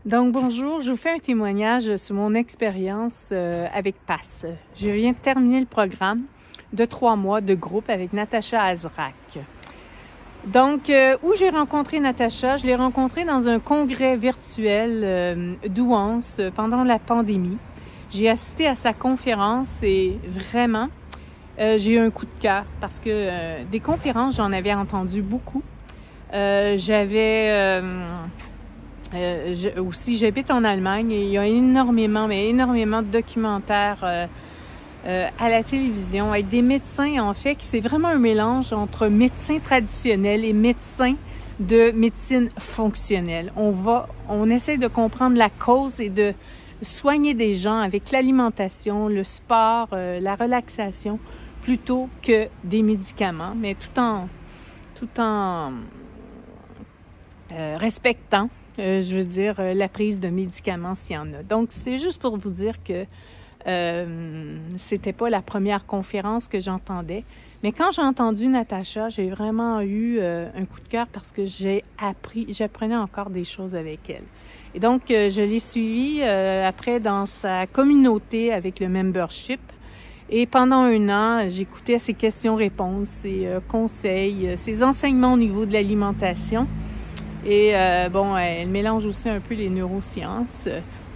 Donc bonjour, je vous fais un témoignage sur mon expérience avec PASS. Je viens de terminer le programme de 3 mois de groupe avec Natacha Azrak. Donc, où j'ai rencontré Natacha? Je l'ai rencontrée dans un congrès virtuel d'Ouance pendant la pandémie. J'ai assisté à sa conférence et vraiment, j'ai eu un coup de cœur parce que des conférences, j'en avais entendu beaucoup. Aussi, j'habite en Allemagne et il y a énormément de documentaires à la télévision avec des médecins, en fait, qui c'est vraiment un mélange entre médecins traditionnels et médecins de médecine fonctionnelle. On essaie de comprendre la cause et de soigner des gens avec l'alimentation, le sport, la relaxation, plutôt que des médicaments, mais tout en respectant la prise de médicaments s'il y en a. Donc, c'était juste pour vous dire que c'était pas la première conférence que j'entendais. Mais quand j'ai entendu Natacha, j'ai vraiment eu un coup de cœur parce que j'apprenais encore des choses avec elle. Et donc, je l'ai suivie après dans sa communauté avec le membership. Et pendant 1 an, j'écoutais ses questions-réponses, ses conseils, ses enseignements au niveau de l'alimentation. Et elle mélange aussi un peu les neurosciences.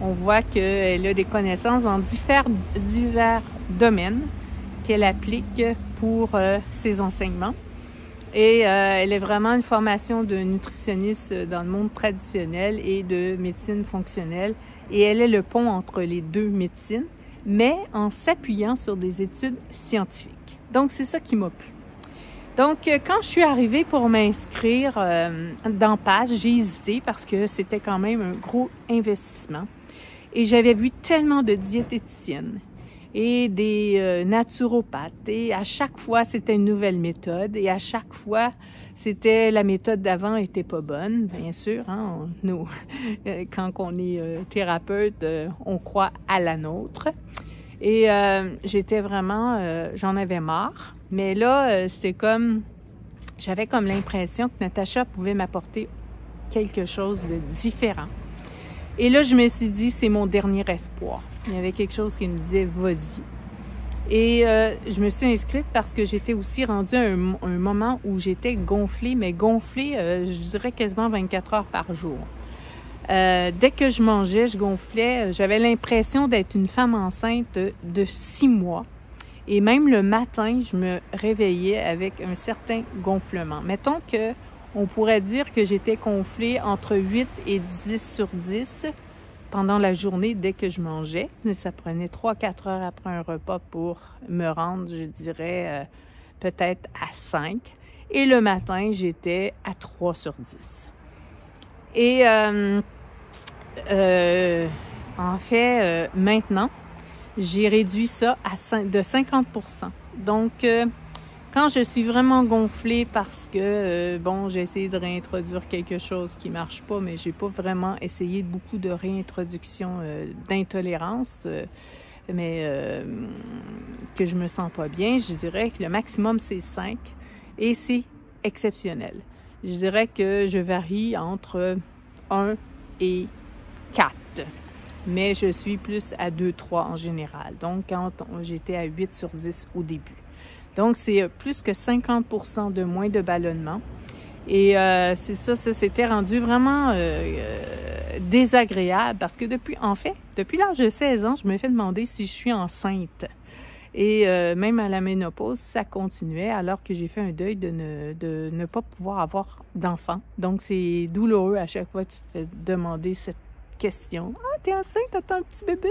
On voit qu'elle a des connaissances dans divers domaines qu'elle applique pour ses enseignements. Et elle a vraiment une formation de nutritionniste dans le monde traditionnel et de médecine fonctionnelle. Et elle est le pont entre les deux médecines, mais en s'appuyant sur des études scientifiques. Donc, c'est ça qui m'a plu. Donc, quand je suis arrivée pour m'inscrire dans PASS, j'ai hésité parce que c'était quand même un gros investissement. Et j'avais vu tellement de diététiciennes et des naturopathes. Et à chaque fois, c'était une nouvelle méthode. Et à chaque fois, la méthode d'avant était pas bonne, bien sûr. Hein, quand on est thérapeute, on croit à la nôtre. Et j'en avais marre. Mais là, j'avais comme l'impression que Natacha pouvait m'apporter quelque chose de différent. Et là, je me suis dit, c'est mon dernier espoir. Il y avait quelque chose qui me disait, vas-y. Et je me suis inscrite parce que j'étais aussi rendue à un moment où j'étais gonflée, je dirais quasiment 24 heures par jour. Dès que je mangeais, je gonflais. J'avais l'impression d'être une femme enceinte de 6 mois. Et même le matin, je me réveillais avec un certain gonflement. Mettons on pourrait dire que j'étais gonflée entre 8 et 10 sur 10 pendant la journée dès que je mangeais. Mais ça prenait 3-4 heures après un repas pour me rendre, je dirais, peut-être à 5. Et le matin, j'étais à 3 sur 10. Et maintenant, j'ai réduit ça de 50%. Donc, quand je suis vraiment gonflée parce que, j'ai essayé de réintroduire quelque chose qui marche pas, mais j'ai pas vraiment essayé beaucoup de réintroduction d'intolérance, que je me sens pas bien, je dirais que le maximum, c'est 5 et c'est exceptionnel. Je dirais que je varie entre 1 et 4. Mais je suis plus à 2-3 en général. Donc, quand j'étais à 8 sur 10 au début. Donc, c'est plus que 50% de moins de ballonnement. Et ça s'était rendu vraiment désagréable parce que depuis l'âge de 16 ans, je me fais demander si je suis enceinte. Et même à la ménopause, ça continuait alors que j'ai fait un deuil de ne pas pouvoir avoir d'enfant. Donc, c'est douloureux à chaque fois que tu te fais demander cette question. « Ah, t'es enceinte, t'as un petit bébé? »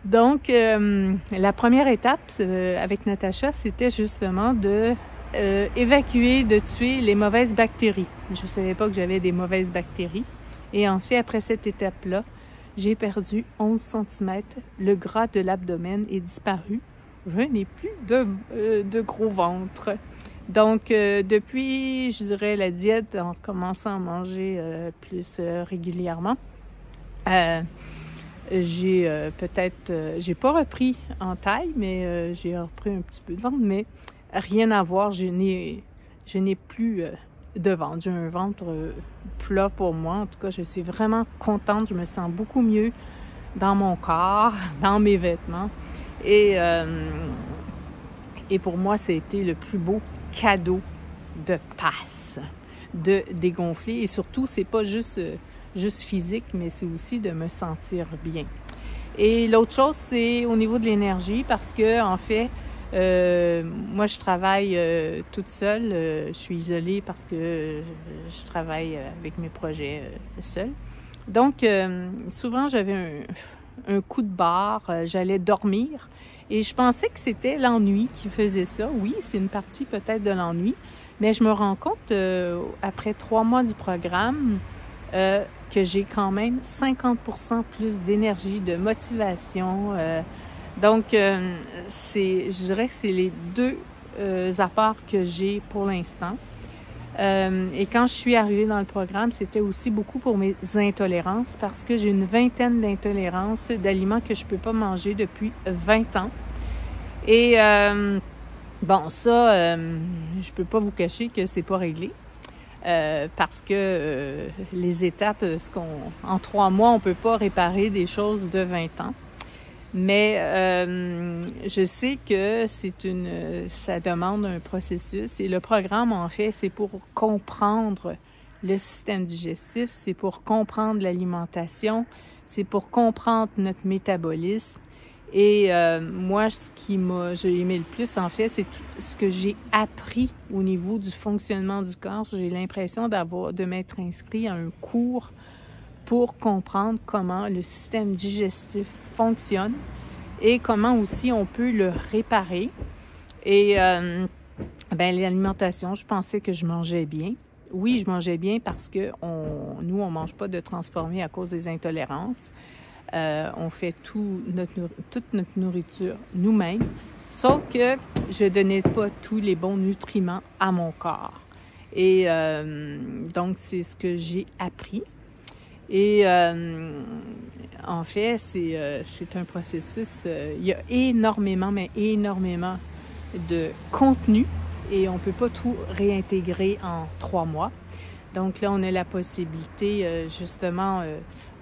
Donc, la première étape avec Natacha, c'était justement de évacuer, de tuer les mauvaises bactéries. Je ne savais pas que j'avais des mauvaises bactéries. Et en fait, après cette étape-là, j'ai perdu 11 cm. Le gras de l'abdomen est disparu. Je n'ai plus de gros ventre. Donc, depuis, je dirais, la diète, en commençant à manger plus régulièrement, j'ai pas repris en taille, mais j'ai repris un petit peu de ventre, mais rien à voir. Je n'ai plus de ventre. J'ai un ventre plat pour moi. En tout cas, je suis vraiment contente. Je me sens beaucoup mieux dans mon corps, dans mes vêtements. Et pour moi, ça a été le plus beau cadeau de Pâques, de dégonfler. Et surtout, c'est pas juste physique, mais c'est aussi de me sentir bien. Et l'autre chose, c'est au niveau de l'énergie, parce que en fait, moi, je travaille toute seule. Je suis isolée parce que je travaille avec mes projets seule. Donc, souvent, j'avais un coup de barre. J'allais dormir et je pensais que c'était l'ennui qui faisait ça. Oui, c'est une partie peut-être de l'ennui, mais je me rends compte, après 3 mois du programme, que j'ai quand même 50% plus d'énergie, de motivation. Donc, je dirais que c'est les 2 apports que j'ai pour l'instant. Et quand je suis arrivée dans le programme, c'était aussi beaucoup pour mes intolérances parce que j'ai une vingtaine d'intolérances d'aliments que je ne peux pas manger depuis 20 ans. Et bon, ça, je peux pas vous cacher que c'est pas réglé. Parce que les étapes, en 3 mois, on peut pas réparer des choses de 20 ans. Mais je sais que ça demande un processus et le programme, en fait, c'est pour comprendre le système digestif, c'est pour comprendre l'alimentation, c'est pour comprendre notre métabolisme. Et moi, j'ai aimé le plus, en fait, c'est tout ce que j'ai appris au niveau du fonctionnement du corps. J'ai l'impression de m'être inscrit à un cours pour comprendre comment le système digestif fonctionne et comment aussi on peut le réparer. Et l'alimentation, je pensais que je mangeais bien. Oui, je mangeais bien parce que nous, on ne mange pas de transformés à cause des intolérances. On fait toute notre nourriture nous-mêmes, sauf que je ne donnais pas tous les bons nutriments à mon corps. Et donc, c'est ce que j'ai appris. Et en fait, c'est un processus, il y a énormément, mais énormément de contenu et on ne peut pas tout réintégrer en 3 mois. Donc là, on a la possibilité, justement,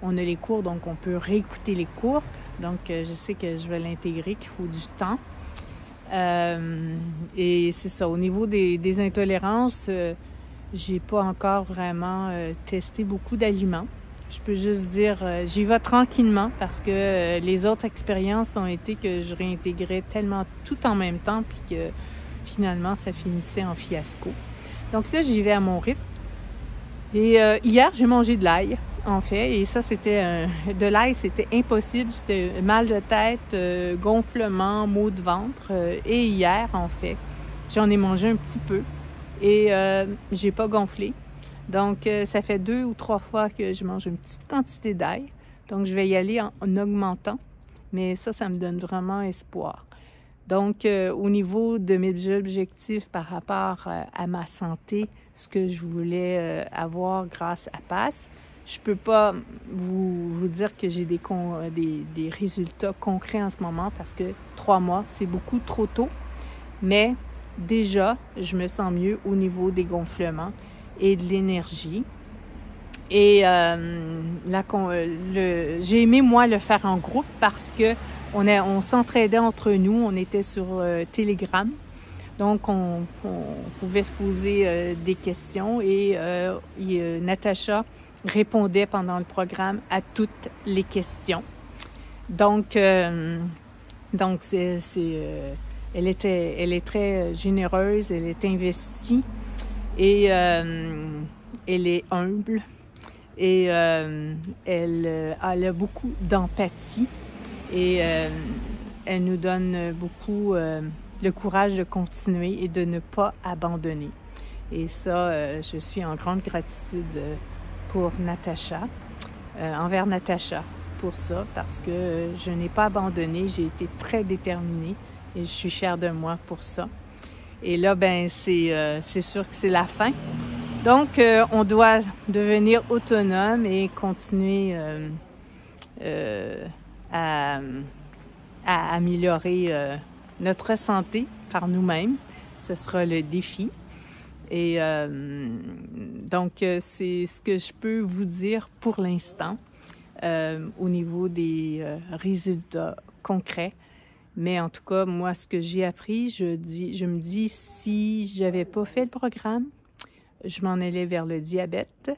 on a les cours, donc on peut réécouter les cours. Donc, je sais que je vais l'intégrer, qu'il faut du temps. Et c'est ça, au niveau des intolérances, j'ai pas encore vraiment testé beaucoup d'aliments. Je peux juste dire, j'y vais tranquillement parce que les autres expériences ont été que je réintégrais tellement tout en même temps puis que finalement, ça finissait en fiasco. Donc là, j'y vais à mon rythme. Et hier, j'ai mangé de l'ail, en fait, et ça, de l'ail, c'était impossible. C'était mal de tête, gonflement, maux de ventre. Et hier, en fait, j'en ai mangé un petit peu et j'ai pas gonflé. Donc, ça fait 2 ou 3 fois que je mange une petite quantité d'ail. Donc, je vais y aller en augmentant. Mais ça me donne vraiment espoir. Donc, au niveau de mes objectifs par rapport à ma santé, ce que je voulais avoir grâce à PASS, je peux pas vous dire que j'ai des résultats concrets en ce moment parce que 3 mois, c'est beaucoup trop tôt. Mais déjà, je me sens mieux au niveau des gonflements et de l'énergie. Et j'ai aimé, moi, le faire en groupe parce que on s'entraidait entre nous. On était sur Telegram. Donc, on pouvait se poser des questions et Natacha répondait pendant le programme à toutes les questions. Donc elle est très généreuse, elle est investie et elle est humble et elle a beaucoup d'empathie et elle nous donne beaucoup le courage de continuer et de ne pas abandonner. Et ça, je suis en grande gratitude pour Natacha, envers Natacha pour ça, parce que je n'ai pas abandonné, j'ai été très déterminée et je suis fière de moi pour ça. Et là, c'est sûr que c'est la fin. Donc, on doit devenir autonome et continuer à améliorer notre santé par nous-mêmes. Ce sera le défi. Et donc, c'est ce que je peux vous dire pour l'instant au niveau des résultats concrets. Mais en tout cas, moi, ce que j'ai appris, je me dis, si j'avais pas fait le programme, je m'en allais vers le diabète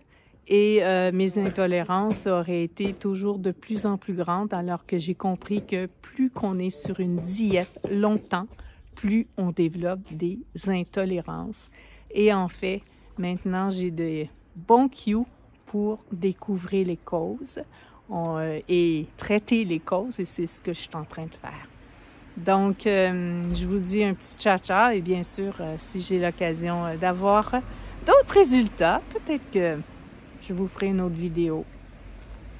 et mes intolérances auraient été toujours de plus en plus grandes, alors que j'ai compris que plus qu'on est sur une diète longtemps, plus on développe des intolérances. Et en fait, maintenant, j'ai de bons cues pour découvrir les causes et traiter les causes, et c'est ce que je suis en train de faire. Donc, je vous dis un petit ciao-ciao et bien sûr, si j'ai l'occasion d'avoir d'autres résultats, peut-être que je vous ferai une autre vidéo.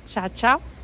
Ciao, ciao!